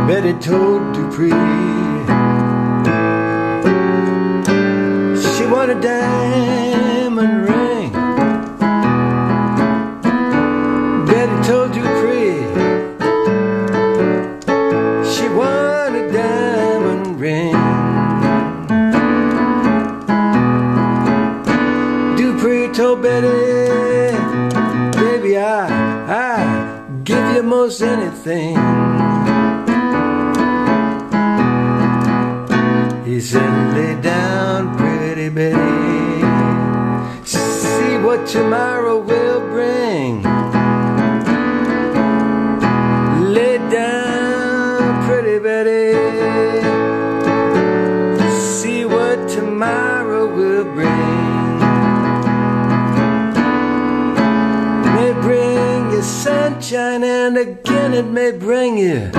Betty told Dupree she wanted a diamond ring. Betty told Dupree she wanted a diamond ring. Dupree told Betty, baby, I give you most anything. He said, lay down, pretty Betty, see what tomorrow will bring. Lay down, pretty Betty, see what tomorrow will bring. May bring you sunshine, and again it may bring you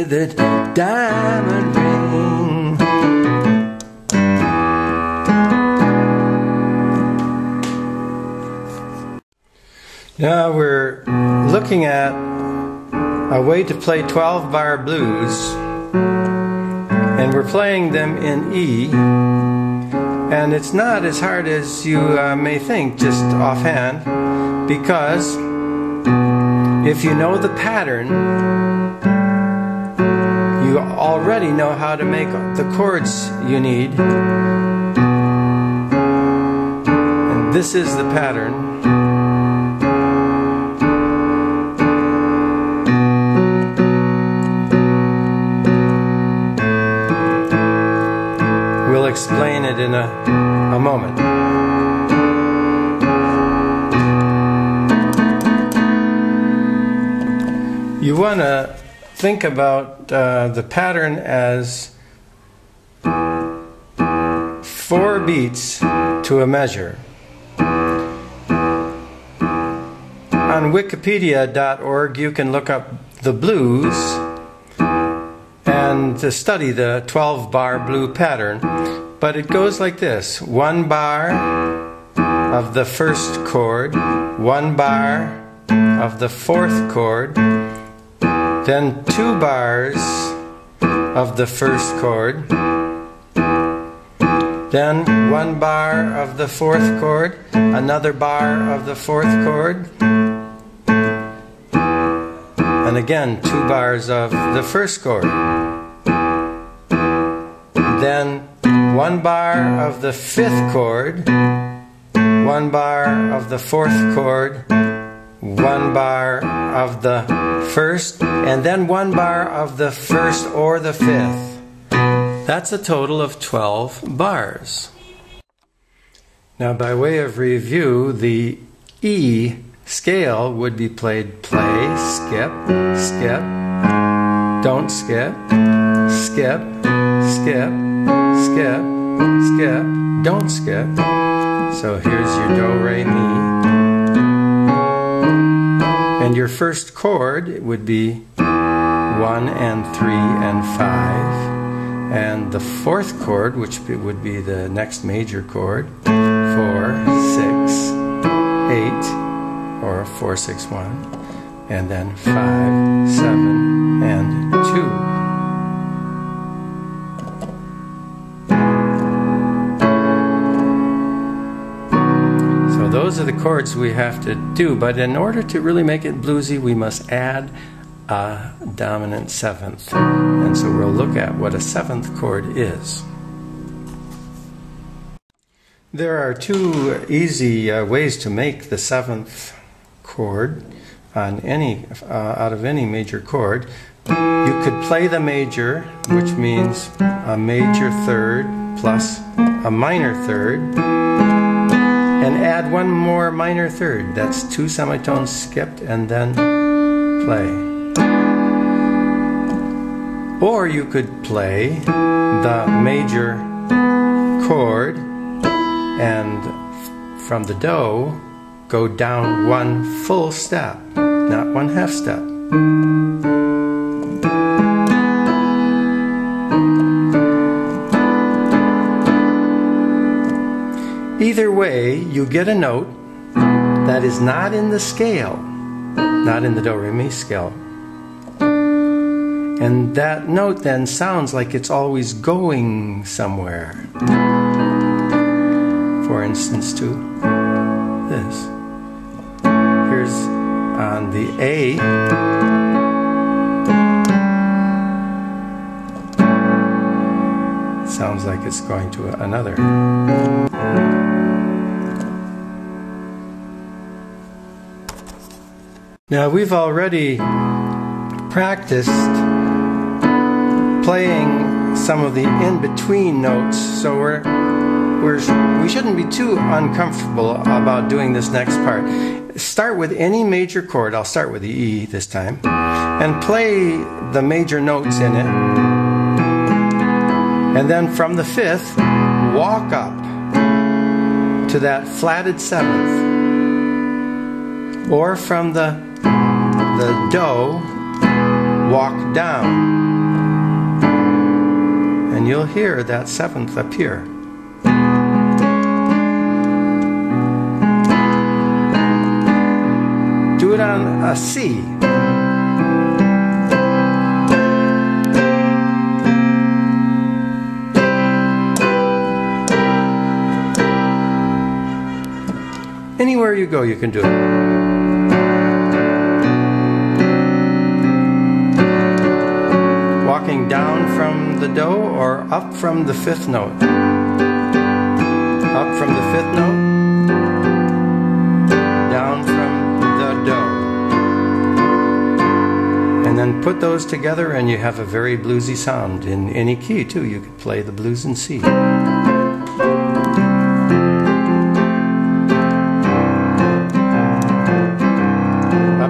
that diamond ring. Now we're looking at a way to play 12-bar blues, and we're playing them in E, and it's not as hard as you may think just offhand, because if you know the pattern, you already know how to make the chords you need, and this is the pattern. We'll explain it in a moment. You want to think about the pattern as 4 beats to a measure. On Wikipedia.org you can look up the blues and to study the 12-bar blue pattern, but it goes like this: 1 bar of the first chord, 1 bar of the 4th chord, then 2 bars of the first chord, then 1 bar of the 4th chord, another bar of the 4th chord, and again 2 bars of the first chord. Then 1 bar of the 5th chord, 1 bar of the 4th chord, 1 bar of the 1st, and then 1 bar of the 1st or the 5th. That's a total of 12 bars. Now, by way of review, the E scale would be played play, skip, skip, don't skip, skip, skip, skip, skip, don't skip. So here's your do, re, mi. And your first chord would be 1 and 3 and 5. And the 4th chord, which would be the next major chord, 4, 6, 8, or 4, 6, 1. And then 5, 7, and 2. Those are the chords we have to do, but in order to really make it bluesy, we must add a dominant 7th. And so we'll look at what a 7th chord is. There are 2 easy ways to make the 7th chord on out of any major chord. You could play the major, which means a major 3rd plus a minor 3rd, and add 1 more minor 3rd. That's 2 semitones skipped, and then play. Or you could play the major chord and from the do go down 1 full step, not 1 half step. Either way, you get a note that is not in the scale, not in the do, re, mi scale. And that note then sounds like it's always going somewhere. For instance, to this. Here's on the A. Sounds like it's going to another. Now we've already practiced playing some of the in-between notes, so we shouldn't be too uncomfortable about doing this next part. Start with any major chord. I'll start with the E this time, and play the major notes in it. And then from the fifth, walk up to that flatted seventh. Or from the Do, walk down. And you'll hear that seventh appear. Do it on a C. Anywhere you go, you can do it. Walking down from the Do or up from the fifth note. Up from the fifth note, down from the Do. And then put those together and you have a very bluesy sound. In any key too, you could play the blues in C.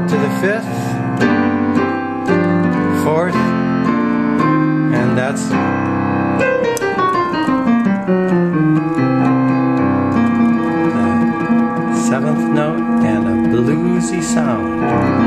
To the fifth, fourth, and that's the seventh note and a bluesy sound.